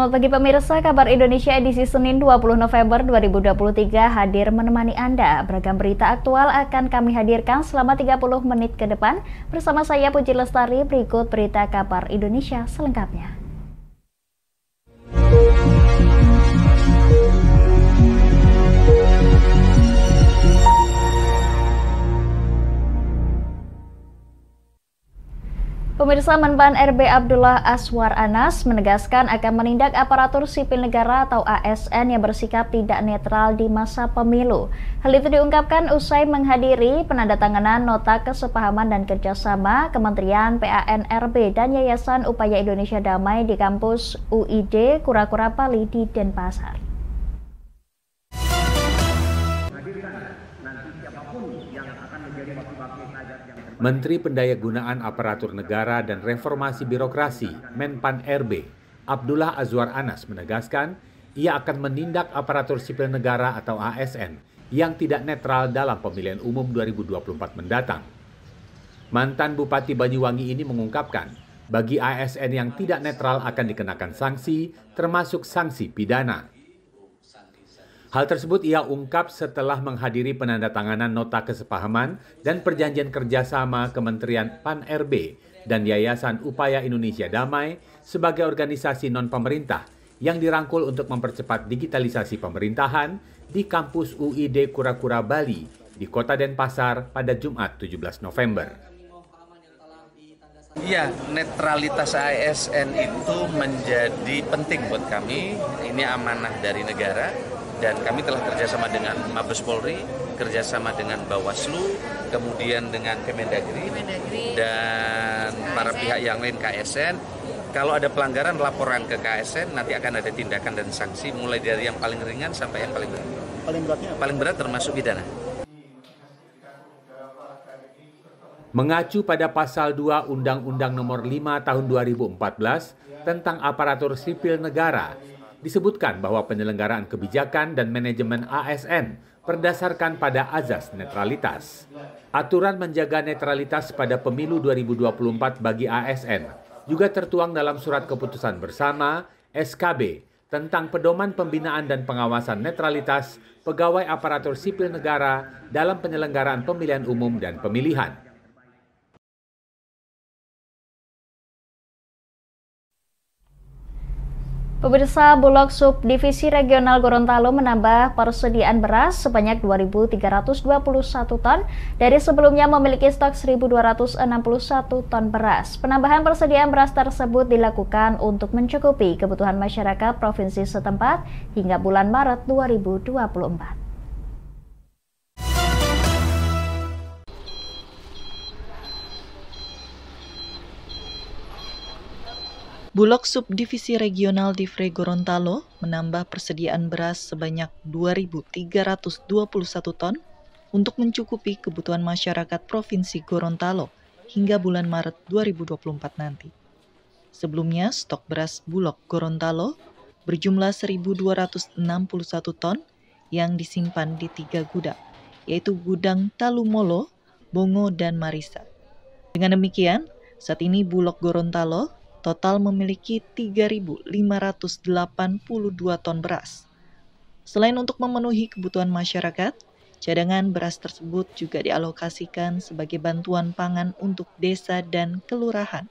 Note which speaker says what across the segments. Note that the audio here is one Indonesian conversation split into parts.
Speaker 1: Selamat pagi pemirsa, kabar Indonesia edisi Senin 20 November 2023 hadir menemani Anda. Beragam berita aktual akan kami hadirkan selama 30 menit ke depan. Bersama saya Puji Lestari, berikut berita kabar Indonesia selengkapnya. Pemirsa, Menpan RB Abdullah Azwar Anas menegaskan akan menindak aparatur sipil negara atau ASN yang bersikap tidak netral di masa pemilu. Hal itu diungkapkan usai menghadiri penandatanganan nota kesepahaman dan kerjasama Kementerian PAN-RB dan Yayasan Upaya Indonesia Damai di kampus UID Kura-Kura Bali di Denpasar.
Speaker 2: Menteri Pendayagunaan Aparatur Negara dan Reformasi Birokrasi Menpan RB Abdullah Azwar Anas menegaskan ia akan menindak aparatur sipil negara atau ASN yang tidak netral dalam pemilihan umum 2024 mendatang. Mantan Bupati Banyuwangi ini mengungkapkan bagi ASN yang tidak netral akan dikenakan sanksi termasuk sanksi pidana. Hal tersebut ia ungkap setelah menghadiri penandatanganan nota kesepahaman dan perjanjian kerjasama Kementerian PAN-RB dan Yayasan Upaya Indonesia Damai sebagai organisasi non-pemerintah yang dirangkul untuk mempercepat digitalisasi pemerintahan di kampus UID Kura-Kura Bali di Kota Denpasar pada Jumat 17 November.
Speaker 3: Ya, netralitas ASN itu menjadi penting buat kami. Ini amanah dari negara. Dan kami telah kerjasama dengan Mabes Polri, kerjasama dengan Bawaslu, kemudian dengan Kemendagri, dan para pihak yang lain KSN. Kalau ada pelanggaran, laporan ke KSN, nanti akan ada tindakan dan sanksi, mulai dari yang paling ringan sampai yang paling berat. Paling beratnya? Paling berat termasuk pidana.
Speaker 2: Mengacu pada Pasal 2 Undang-Undang Nomor 5 Tahun 2014 tentang aparatur sipil negara, disebutkan bahwa penyelenggaraan kebijakan dan manajemen ASN berdasarkan pada azas netralitas. Aturan menjaga netralitas pada pemilu 2024 bagi ASN juga tertuang dalam Surat Keputusan Bersama (SKB) tentang pedoman pembinaan dan pengawasan netralitas pegawai aparatur sipil negara dalam penyelenggaraan pemilihan umum dan pemilihan.
Speaker 1: Pemirsa, Bulog Subdivisi Regional Gorontalo menambah persediaan beras sebanyak 2.321 ton dari sebelumnya memiliki stok 1.261 ton beras. Penambahan persediaan beras tersebut dilakukan untuk mencukupi kebutuhan masyarakat provinsi setempat hingga bulan Maret 2024.
Speaker 4: Bulog Subdivisi Regional Divre Gorontalo menambah persediaan beras sebanyak 2.321 ton untuk mencukupi kebutuhan masyarakat Provinsi Gorontalo hingga bulan Maret 2024 nanti. Sebelumnya, stok beras Bulog Gorontalo berjumlah 1.261 ton yang disimpan di 3 gudang, yaitu Gudang Talumolo, Bongo, dan Marisa. Dengan demikian, saat ini Bulog Gorontalo total memiliki 3.582 ton beras. Selain untuk memenuhi kebutuhan masyarakat, cadangan beras tersebut juga dialokasikan sebagai bantuan pangan untuk desa dan kelurahan,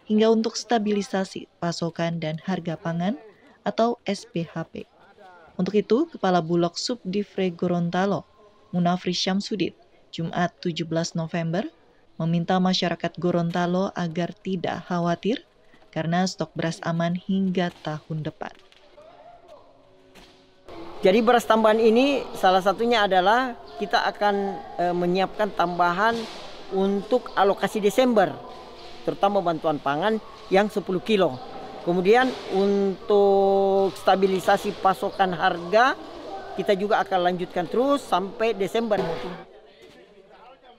Speaker 4: hingga untuk stabilisasi pasokan dan harga pangan atau SPHP. Untuk itu, Kepala Bulog Subdivre Gorontalo, Munafri Syamsuddin, Jumat 17 November, meminta masyarakat Gorontalo agar tidak khawatir karena stok beras aman hingga tahun depan.
Speaker 5: Jadi beras tambahan ini salah satunya adalah kita akan menyiapkan tambahan untuk alokasi Desember, terutama bantuan pangan yang 10 kilo. Kemudian untuk stabilisasi pasokan harga, kita juga akan lanjutkan terus sampai Desember.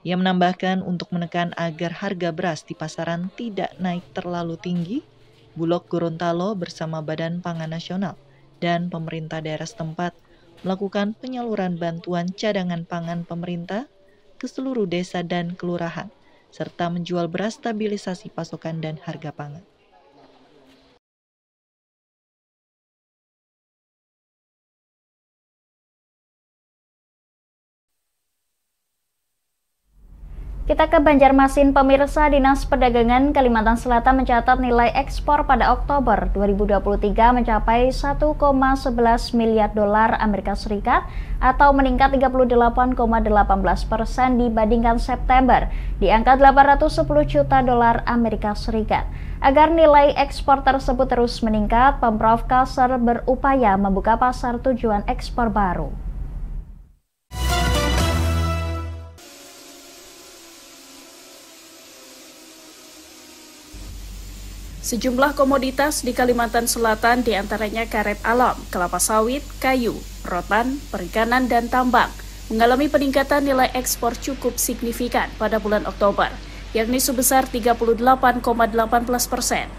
Speaker 4: Ia menambahkan untuk menekan agar harga beras di pasaran tidak naik terlalu tinggi, Bulog Gorontalo bersama Badan Pangan Nasional dan pemerintah daerah setempat melakukan penyaluran bantuan cadangan pangan pemerintah ke seluruh desa dan kelurahan, serta menjual beras stabilisasi pasokan dan harga pangan.
Speaker 1: Kita ke Banjarmasin, pemirsa. Dinas Perdagangan Kalimantan Selatan mencatat nilai ekspor pada Oktober 2023 mencapai 1,11 miliar dolar Amerika Serikat atau meningkat 38,18% dibandingkan September di angka 810 juta dolar Amerika Serikat. Agar nilai ekspor tersebut terus meningkat, Pemprov Kalsel berupaya membuka pasar tujuan ekspor baru.
Speaker 6: Sejumlah komoditas di Kalimantan Selatan diantaranya karet alam, kelapa sawit, kayu, rotan, perikanan, dan tambang mengalami peningkatan nilai ekspor cukup signifikan pada bulan Oktober, yakni sebesar 38,18%.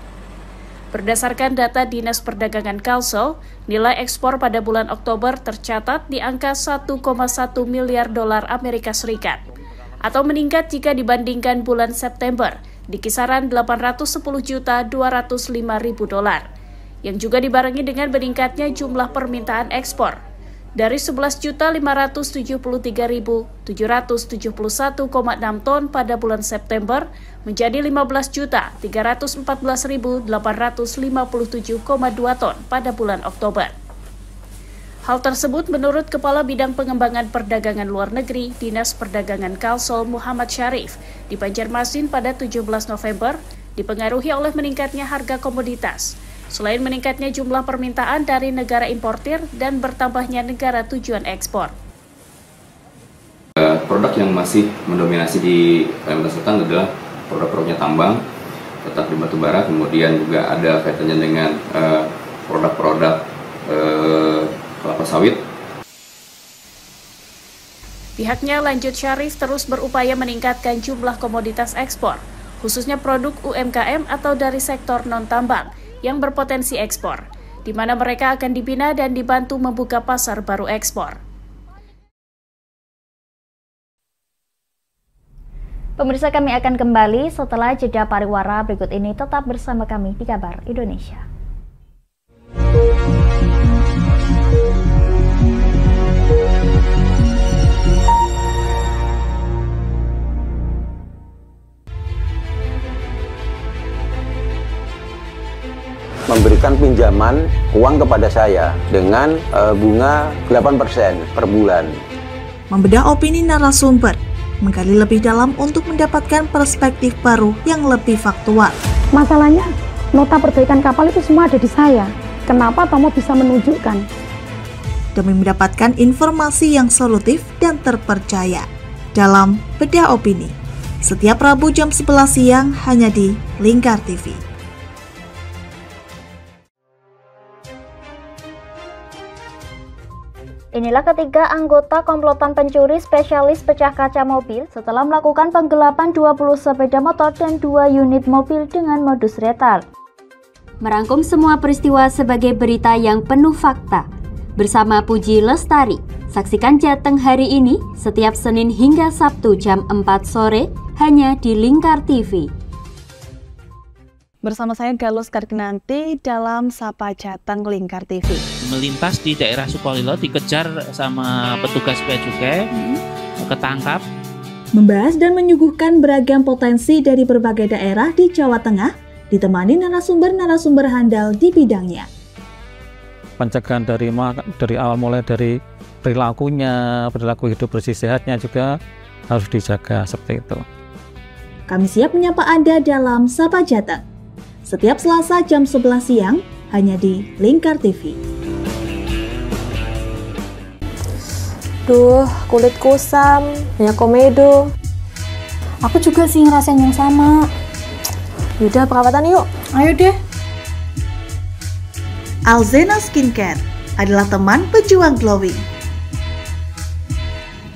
Speaker 6: Berdasarkan data Dinas Perdagangan Kalsel, nilai ekspor pada bulan Oktober tercatat di angka 1,1 miliar dolar Amerika Serikat, atau meningkat jika dibandingkan bulan September di kisaran 810.205.000 dolar, yang juga dibarengi dengan meningkatnya jumlah permintaan ekspor dari 11.573.771,6 ton pada bulan September menjadi 15.314.857,2 ton pada bulan Oktober. Hal tersebut menurut Kepala Bidang Pengembangan Perdagangan Luar Negeri Dinas Perdagangan Kalsel Muhammad Syarif di Banjarmasin pada 17 November dipengaruhi oleh meningkatnya harga komoditas, selain meningkatnya jumlah permintaan dari negara importir dan bertambahnya negara tujuan ekspor.
Speaker 7: Produk yang masih mendominasi di Kalimantan Selatan adalah produk-produknya tambang, tetap di batubara, kemudian juga ada kaitannya dengan produk-produk kelapa sawit.
Speaker 6: Pihaknya lanjut Syarif terus berupaya meningkatkan jumlah komoditas ekspor, khususnya produk UMKM atau dari sektor non-tambang yang berpotensi ekspor, di mana mereka akan dibina dan dibantu membuka pasar baru ekspor.
Speaker 1: Pemirsa, kami akan kembali setelah jeda pariwara berikut ini. Tetap bersama kami di Kabar Indonesia.
Speaker 8: Memberikan pinjaman uang kepada saya dengan bunga 8% per bulan.
Speaker 9: Membedah opini narasumber, menggali lebih dalam untuk mendapatkan perspektif baru yang lebih faktual.
Speaker 10: Masalahnya, nota perbaikan kapal itu semua ada di saya. Kenapa Tomo bisa menunjukkan?
Speaker 9: Demi mendapatkan informasi yang solutif dan terpercaya dalam Bedah Opini. Setiap Rabu jam 11 siang hanya di Lingkar TV.
Speaker 1: Inilah ketiga anggota komplotan pencuri spesialis pecah kaca mobil setelah melakukan penggelapan 20 sepeda motor dan 2 unit mobil dengan modus retal.
Speaker 11: Merangkum semua peristiwa sebagai berita yang penuh fakta. Bersama Puji Lestari, saksikan Jateng hari ini setiap Senin hingga Sabtu jam 4 sore hanya di Lingkar TV.
Speaker 12: Bersama saya Galus Kargnanti dalam Sapa Jateng Lingkar TV.
Speaker 13: Melintas di daerah Sukolilo dikejar sama petugas bea cukai, ketangkap.
Speaker 9: Membahas dan menyuguhkan beragam potensi dari berbagai daerah di Jawa Tengah, ditemani narasumber-narasumber handal di bidangnya.
Speaker 14: Pencegahan dari awal mulai dari perilakunya, perilaku hidup bersih sehatnya juga harus dijaga seperti itu.
Speaker 9: Kami siap menyapa Anda dalam Sapa Jateng. Setiap Selasa jam 11 siang hanya di Lingkar TV.
Speaker 10: Duh, kulit kusam, banyak komedo. Aku juga sih ngerasain yang sama. Yaudah, perawatan yuk. Ayo deh.
Speaker 9: Alzena Skincare adalah teman pejuang glowing.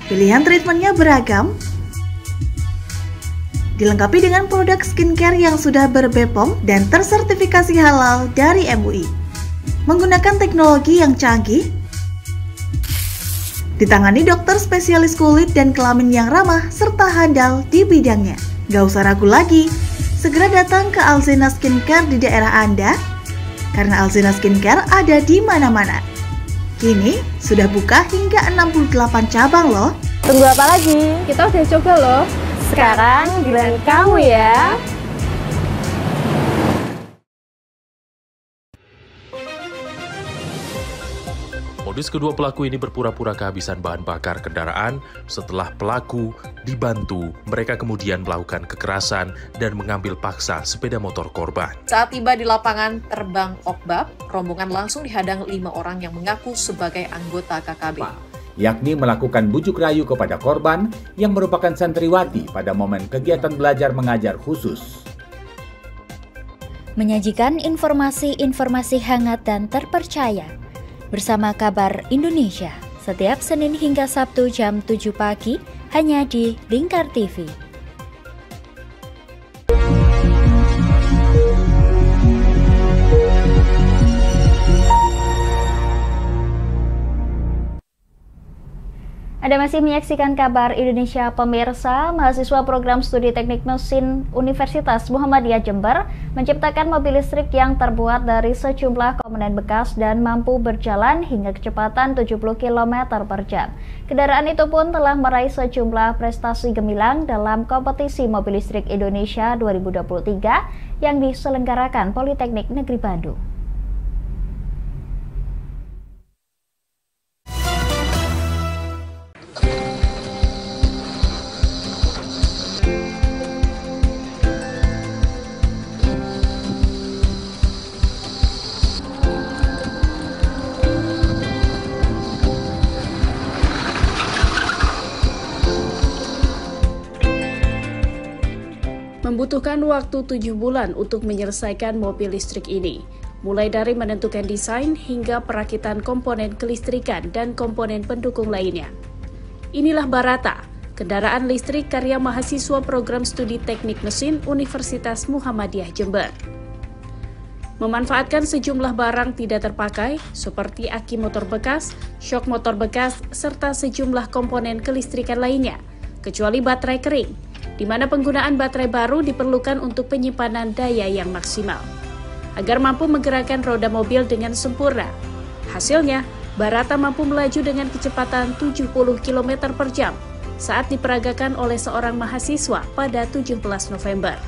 Speaker 9: Pilihan treatmentnya beragam, dilengkapi dengan produk skincare yang sudah ber-BPOM dan tersertifikasi halal dari MUI. Menggunakan teknologi yang canggih, ditangani dokter spesialis kulit dan kelamin yang ramah serta handal di bidangnya. Gak usah ragu lagi, segera datang ke Alzena Skincare di daerah Anda, karena Alzena Skincare ada di mana-mana. Kini sudah buka hingga 68 cabang loh.
Speaker 10: Tunggu apa lagi? Kita udah coba loh. Sekarang giliran kamu ya.
Speaker 15: Modus kedua pelaku ini berpura-pura kehabisan bahan bakar kendaraan. Setelah pelaku dibantu, mereka kemudian melakukan kekerasan dan mengambil paksa sepeda motor korban.
Speaker 16: Saat tiba di lapangan terbang Okbab, rombongan langsung dihadang 5 orang yang mengaku sebagai anggota KKB.
Speaker 2: Yakni melakukan bujuk rayu kepada korban yang merupakan santriwati pada momen kegiatan belajar mengajar khusus.
Speaker 1: Menyajikan informasi-informasi hangat dan terpercaya bersama Kabar Indonesia setiap Senin hingga Sabtu jam 7 pagi hanya di Lingkar TV. Anda masih menyaksikan Kabar Indonesia pemirsa. Mahasiswa program studi teknik mesin Universitas Muhammadiyah Jember menciptakan mobil listrik yang terbuat dari sejumlah komponen bekas dan mampu berjalan hingga kecepatan 70 km per jam. Kendaraan itu pun telah meraih sejumlah prestasi gemilang dalam kompetisi mobil listrik Indonesia 2023 yang diselenggarakan Politeknik Negeri Bandung.
Speaker 6: Membutuhkan waktu 7 bulan untuk menyelesaikan mobil listrik ini, mulai dari menentukan desain hingga perakitan komponen kelistrikan dan komponen pendukung lainnya. Inilah Barata, kendaraan listrik karya mahasiswa program studi teknik mesin Universitas Muhammadiyah Jember. Memanfaatkan sejumlah barang tidak terpakai seperti aki motor bekas, syok motor bekas, serta sejumlah komponen kelistrikan lainnya, kecuali baterai kering, di mana penggunaan baterai baru diperlukan untuk penyimpanan daya yang maksimal, agar mampu menggerakkan roda mobil dengan sempurna. Hasilnya, Barata mampu melaju dengan kecepatan 70 km per jam saat diperagakan oleh seorang mahasiswa pada 17 November.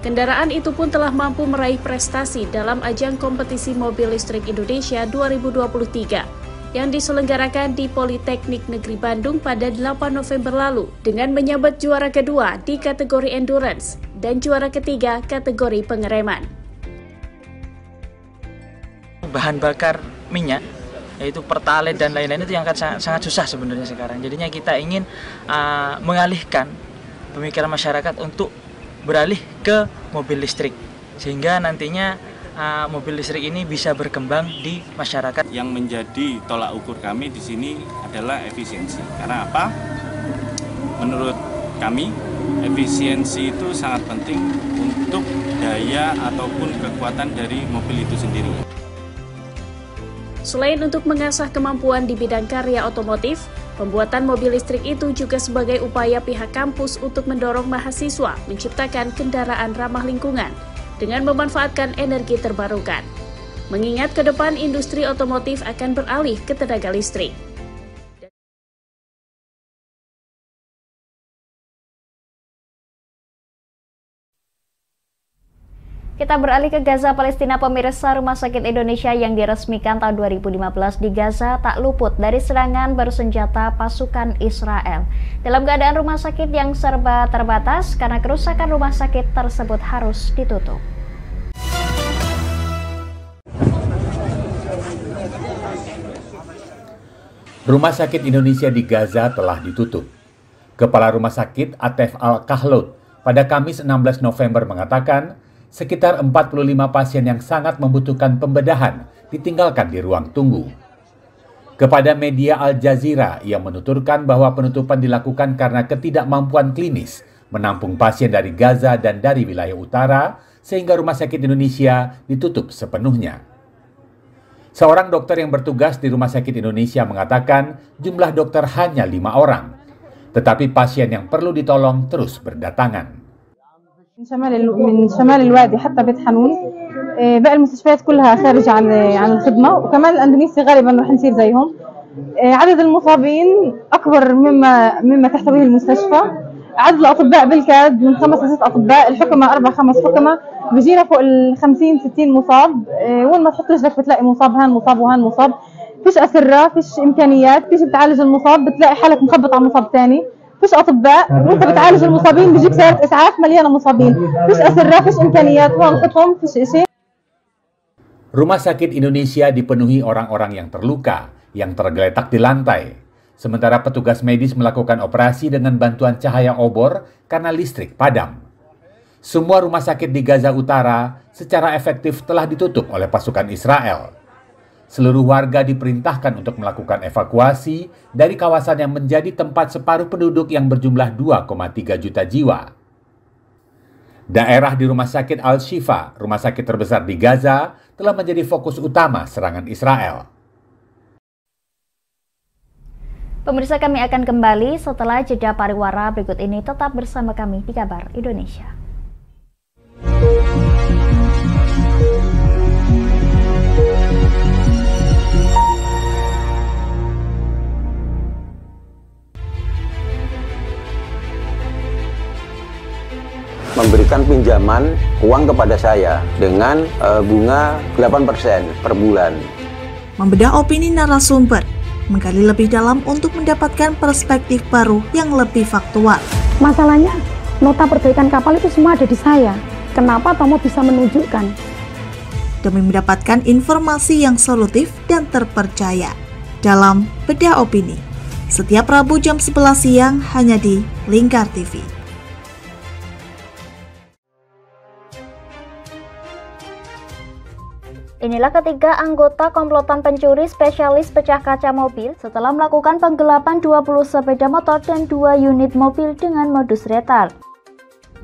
Speaker 6: Kendaraan itu pun telah mampu meraih prestasi dalam ajang kompetisi mobil listrik Indonesia 2023 yang diselenggarakan di Politeknik Negeri Bandung pada 8 November lalu dengan menyabet juara kedua di kategori endurance dan juara ketiga kategori pengereman.
Speaker 17: Bahan bakar minyak, yaitu pertalite dan lain-lain itu yang sangat susah sebenarnya sekarang. Jadinya kita ingin mengalihkan pemikiran masyarakat untuk beralih ke mobil listrik, sehingga nantinya mobil listrik ini bisa berkembang di masyarakat.
Speaker 18: Yang menjadi tolak ukur kami di sini adalah efisiensi. Karena apa? Menurut kami, efisiensi itu sangat penting untuk daya ataupun kekuatan dari mobil itu sendiri.
Speaker 6: Selain untuk mengasah kemampuan di bidang karya otomotif, pembuatan mobil listrik itu juga sebagai upaya pihak kampus untuk mendorong mahasiswa menciptakan kendaraan ramah lingkungan dengan memanfaatkan energi terbarukan. Mengingat ke depan industri otomotif akan beralih ke tenaga listrik.
Speaker 1: Kita beralih ke Gaza, Palestina pemirsa. Rumah Sakit Indonesia yang diresmikan tahun 2015 di Gaza tak luput dari serangan bersenjata pasukan Israel. Dalam keadaan rumah sakit yang serba terbatas karena kerusakan rumah sakit tersebut harus ditutup.
Speaker 2: Rumah Sakit Indonesia di Gaza telah ditutup. Kepala Rumah Sakit Atef Al-Kahlout pada Kamis 16 November mengatakan sekitar 45 pasien yang sangat membutuhkan pembedahan ditinggalkan di ruang tunggu. Kepada media Al Jazeera, ia menuturkan bahwa penutupan dilakukan karena ketidakmampuan klinis menampung pasien dari Gaza dan dari wilayah utara, sehingga Rumah Sakit Indonesia ditutup sepenuhnya. Seorang dokter yang bertugas di Rumah Sakit Indonesia mengatakan jumlah dokter hanya 5 orang, tetapi pasien yang perlu ditolong terus berdatangan.
Speaker 19: من شمال الوادي حتى بيت حنون باقي المستشفيات كلها خارج عن الخدمة، وكمان الأندونيسي غالبا رح نصير زيهم. عدد المصابين أكبر مما تحتويه المستشفى. عدد الأطباء بالكاد من 5 ل 6 أطباء، الحكمة 4-5 حكمة، بيجينا فوق ال 50-60 مصاب. وين ما تحط رجلك بتلاقي مصاب، هان مصاب وهان مصاب. فيش أسرة، فيش إمكانيات، تيجي بتعالج المصاب بتلاقي حالك مخبط على مصاب ثاني. فيش أطباء، وأنت بتعالج المصابين بيجيك سيارة إسعاف مليانة مصابين. فيش أسرة، فيش إمكانيات، هون خطهم، فيش إشي.
Speaker 2: Rumah sakit Indonesia dipenuhi orang-orang yang terluka, yang tergeletak di lantai. Sementara petugas medis melakukan operasi dengan bantuan cahaya obor karena listrik padam. Semua rumah sakit di Gaza Utara secara efektif telah ditutup oleh pasukan Israel. Seluruh warga diperintahkan untuk melakukan evakuasi dari kawasan yang menjadi tempat separuh penduduk yang berjumlah 2,3 juta jiwa. Daerah di Rumah Sakit Al-Shifa, rumah sakit terbesar di Gaza, telah menjadi fokus utama serangan Israel.
Speaker 1: Pemirsa, kami akan kembali setelah jeda pariwara berikut ini. Tetap bersama kami di Kabar Indonesia.
Speaker 8: Memberikan pinjaman uang kepada saya dengan bunga 8% per bulan.
Speaker 9: Membedah opini narasumber, menggali lebih dalam untuk mendapatkan perspektif baru yang lebih faktual.
Speaker 10: Masalahnya, nota perbaikan kapal itu semua ada di saya. Kenapa Tomo bisa menunjukkan?
Speaker 9: Demi mendapatkan informasi yang solutif dan terpercaya dalam Bedah Opini. Setiap Rabu jam 11 siang hanya di Lingkar TV.
Speaker 1: Inilah ketiga anggota komplotan pencuri spesialis pecah kaca mobil setelah melakukan penggelapan 20 sepeda motor dan 2 unit mobil dengan modus retal.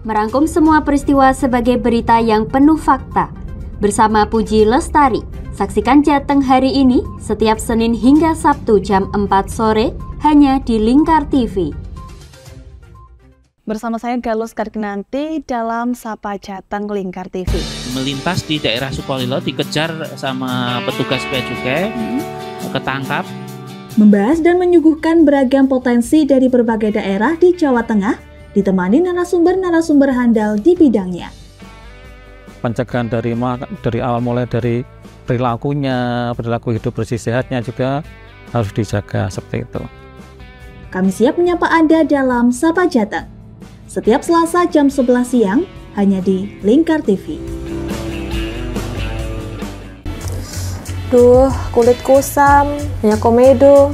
Speaker 11: Merangkum semua peristiwa sebagai berita yang penuh fakta. Bersama Puji Lestari, saksikan Jateng hari ini setiap Senin hingga Sabtu jam 4 sore hanya di Lingkar TV.
Speaker 12: Bersama saya Galus Karkinanti dalam Sapa Jateng Lingkar TV.
Speaker 13: Melintas di daerah Sukolilo dikejar sama petugas bea cukai, ketangkap.
Speaker 9: Membahas dan menyuguhkan beragam potensi dari berbagai daerah di Jawa Tengah, ditemani narasumber-narasumber handal di bidangnya.
Speaker 14: Pencegahan dari awal mulai dari perilakunya, perilaku hidup bersih sehatnya juga harus dijaga seperti itu.
Speaker 9: Kami siap menyapa Anda dalam Sapa Jateng. Setiap Selasa jam 11 siang hanya di Lingkar TV.
Speaker 10: Duh, kulit kusam, banyak komedo.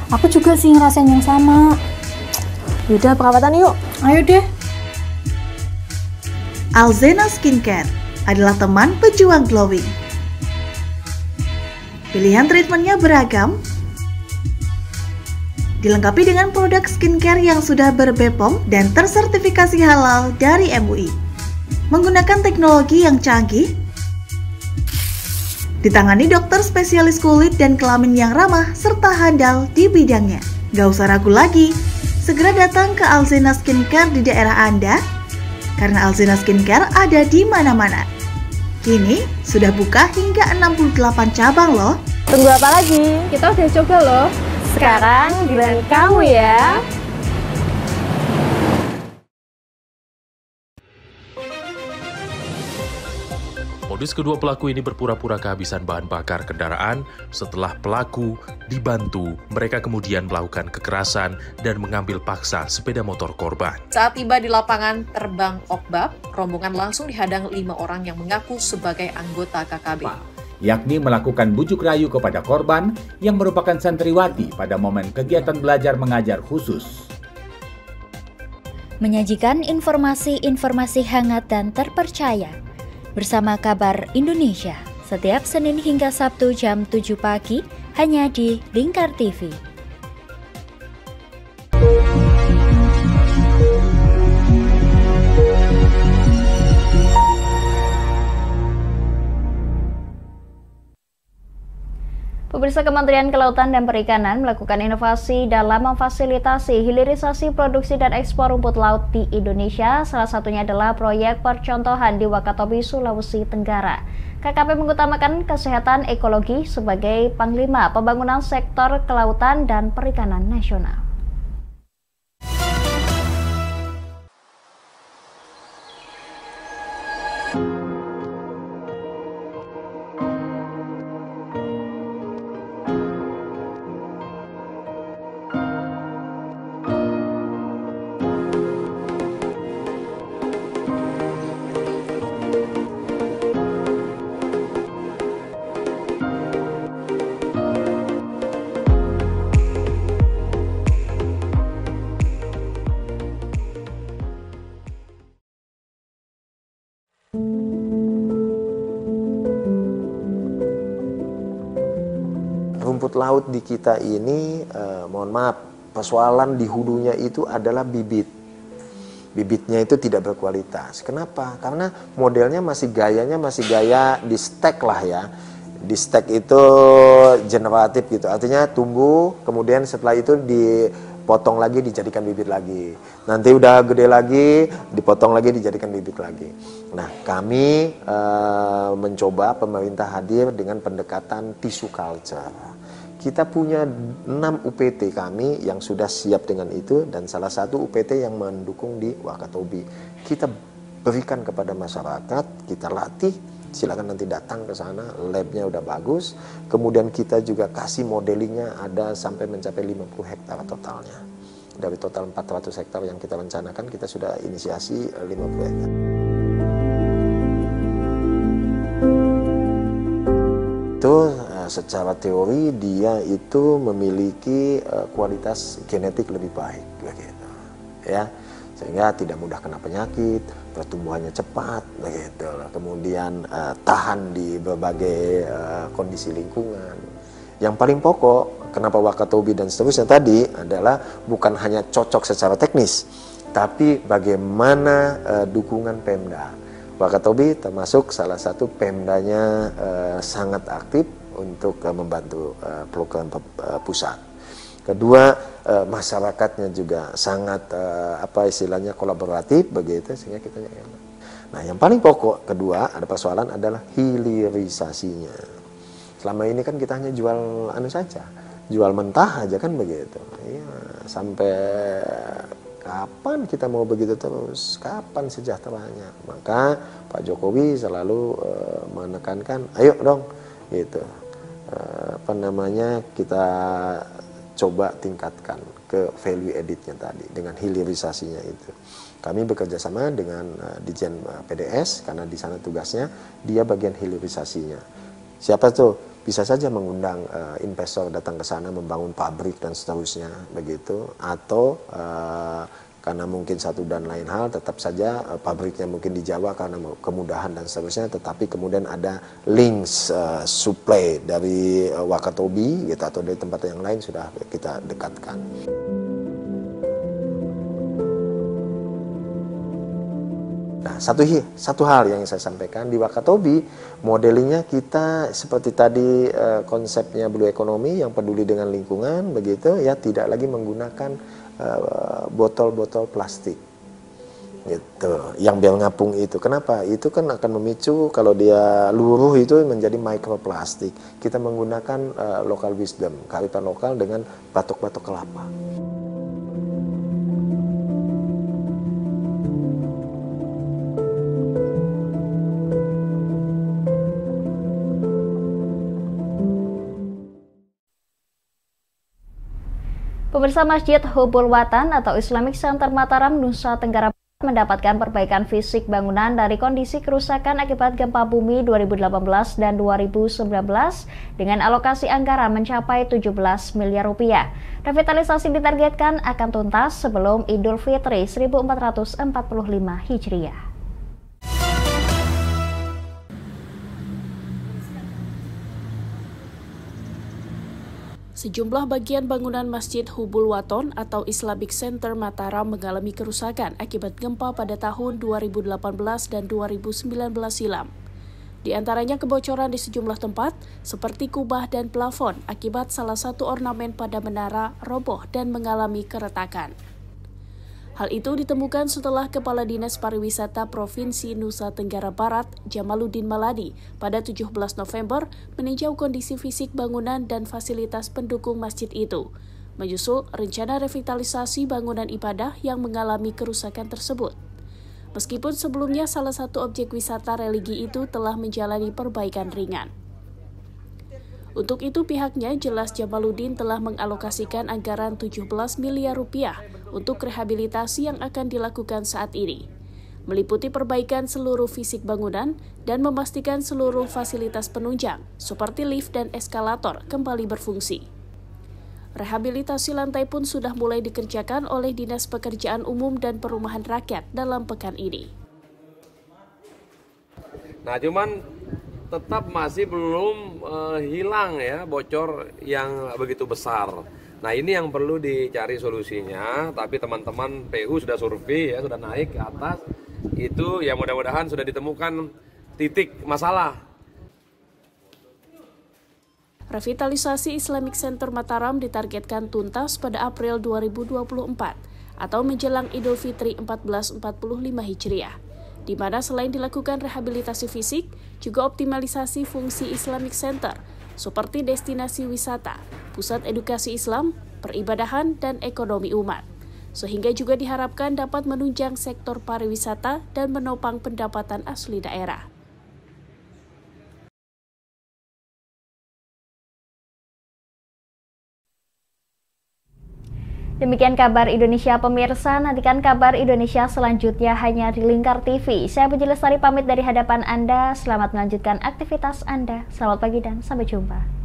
Speaker 10: Aku juga sih ngerasain yang sama. Yaudah, perawatan yuk. Ayo deh.
Speaker 9: Alzena Skincare adalah teman pejuang glowing. Pilihan treatmentnya beragam, dilengkapi dengan produk skincare yang sudah ber-BPOM dan tersertifikasi halal dari MUI. Menggunakan teknologi yang canggih, ditangani dokter spesialis kulit dan kelamin yang ramah serta handal di bidangnya. Gak usah ragu lagi, segera datang ke Alzena Skincare di daerah Anda, karena Alzena Skincare ada di mana-mana. Kini sudah buka hingga 68 cabang loh.
Speaker 10: Tunggu apa lagi? Kita udah coba loh. Sekarang giliran kamu ya.
Speaker 15: Modus kedua pelaku ini berpura-pura kehabisan bahan bakar kendaraan. Setelah pelaku dibantu, mereka kemudian melakukan kekerasan dan mengambil paksa sepeda motor korban.
Speaker 16: Saat tiba di lapangan terbang Okbab, rombongan langsung dihadang 5 orang yang mengaku sebagai anggota KKB.
Speaker 2: Yakni melakukan bujuk rayu kepada korban yang merupakan santriwati pada momen kegiatan belajar mengajar khusus.
Speaker 1: Menyajikan informasi-informasi hangat dan terpercaya bersama Kabar Indonesia setiap Senin hingga Sabtu jam 7 pagi hanya di Lingkar TV. Pemirsa, Kementerian Kelautan dan Perikanan melakukan inovasi dalam memfasilitasi hilirisasi produksi dan ekspor rumput laut di Indonesia. Salah satunya adalah proyek percontohan di Wakatobi, Sulawesi Tenggara. KKP mengutamakan kesehatan ekologi sebagai panglima pembangunan sektor kelautan dan perikanan nasional.
Speaker 20: rumput laut di kita ini, mohon maaf, persoalan di hulunya itu adalah bibit. Bibitnya itu tidak berkualitas. Kenapa? Karena modelnya gayanya masih gaya di stek lah ya. Di stek itu generatif gitu, artinya tumbuh, kemudian setelah itu dipotong lagi, dijadikan bibit lagi. Nanti udah gede lagi, dipotong lagi, dijadikan bibit lagi. Nah, kami mencoba, pemerintah hadir dengan pendekatan tissue culture. Kita punya 6 UPT kami yang sudah siap dengan itu, dan salah satu UPT yang mendukung di Wakatobi. Kita berikan kepada masyarakat, kita latih. Silakan nanti datang ke sana, labnya udah bagus. Kemudian kita juga kasih modelingnya, ada sampai mencapai 50 hektar totalnya. Dari total 400 hektar yang kita rencanakan, kita sudah inisiasi 50 hektar. Itu secara teori dia itu memiliki kualitas genetik lebih baik, begitu, ya. Sehingga tidak mudah kena penyakit, pertumbuhannya cepat, begitu. Kemudian tahan di berbagai kondisi lingkungan. Yang paling pokok, kenapa Wakatobi dan seterusnya tadi adalah bukan hanya cocok secara teknis, tapi bagaimana dukungan Pemda. Wakatobi termasuk salah satu Pemdanya sangat aktif untuk membantu program pusat. Kedua, masyarakatnya juga sangat istilahnya kolaboratif begitu, sehingga kita enak. Nah, yang paling pokok kedua ada persoalan adalah hilirisasinya. Selama ini kan kita hanya jual saja, jual mentah aja kan begitu. Iya, sampai kapan kita mau begitu terus? Kapan sejahteranya? Maka Pak Jokowi selalu menekankan, ayo dong, gitu. Kita coba tingkatkan ke value editnya tadi dengan hilirisasinya itu. Kami bekerja sama dengan Ditjen PDS karena di sana tugasnya dia bagian hilirisasinya. Siapa tuh? Bisa saja mengundang investor datang ke sana membangun pabrik dan seterusnya begitu, atau karena mungkin satu dan lain hal tetap saja pabriknya mungkin di Jawa karena kemudahan dan seterusnya, tetapi kemudian ada links supply dari Wakatobi gitu, atau dari tempat yang lain sudah kita dekatkan. Nah, satu hal yang saya sampaikan di Wakatobi, modelingnya kita seperti tadi konsepnya blue economy yang peduli dengan lingkungan begitu ya, tidak lagi menggunakan botol-botol plastik gitu yang biar ngapung itu. Kenapa? Itu kan akan memicu kalau dia luruh itu menjadi microplastik. Kita menggunakan local wisdom, kearifan lokal dengan batok-batok kelapa.
Speaker 1: Pemirsa, Masjid Hubul Watan atau Islamic Center Mataram, Nusa Tenggara Barat mendapatkan perbaikan fisik bangunan dari kondisi kerusakan akibat gempa bumi 2018 dan 2019 dengan alokasi anggaran mencapai 17 miliar rupiah. Revitalisasi ditargetkan akan tuntas sebelum Idul Fitri 1445 Hijriah.
Speaker 6: Sejumlah bagian bangunan Masjid Hubul Watan atau Islamic Center Mataram mengalami kerusakan akibat gempa pada tahun 2018 dan 2019 silam. Di antaranya kebocoran di sejumlah tempat, seperti kubah dan plafon akibat salah satu ornamen pada menara roboh dan mengalami keretakan. Hal itu ditemukan setelah Kepala Dinas Pariwisata Provinsi Nusa Tenggara Barat, Jamaluddin Maladi, pada 17 November meninjau kondisi fisik bangunan dan fasilitas pendukung masjid itu, menyusul rencana revitalisasi bangunan ibadah yang mengalami kerusakan tersebut. Meskipun sebelumnya salah satu objek wisata religi itu telah menjalani perbaikan ringan. Untuk itu pihaknya jelas Jamaluddin telah mengalokasikan anggaran 17 miliar rupiah untuk rehabilitasi yang akan dilakukan saat ini, meliputi perbaikan seluruh fisik bangunan dan memastikan seluruh fasilitas penunjang seperti lift dan eskalator kembali berfungsi. Rehabilitasi lantai pun sudah mulai dikerjakan oleh Dinas Pekerjaan Umum dan Perumahan Rakyat dalam pekan ini.
Speaker 21: Nah, cuman tetap masih belum hilang ya bocor yang begitu besar. Nah ini yang perlu dicari solusinya, tapi teman-teman PU sudah survei ya, sudah naik ke atas, itu ya mudah-mudahan sudah ditemukan titik masalah.
Speaker 6: Revitalisasi Islamic Center Mataram ditargetkan tuntas pada April 2024 atau menjelang Idul Fitri 1445 Hijriah, di mana selain dilakukan rehabilitasi fisik, juga optimalisasi fungsi Islamic Center seperti destinasi wisata, pusat edukasi Islam, peribadahan, dan ekonomi umat, sehingga juga diharapkan dapat menunjang sektor pariwisata dan menopang pendapatan asli daerah.
Speaker 1: Demikian kabar Indonesia pemirsa, nantikan kabar Indonesia selanjutnya hanya di Lingkar TV. Saya Puji Lestari pamit dari hadapan Anda, selamat melanjutkan aktivitas Anda. Selamat pagi dan sampai jumpa.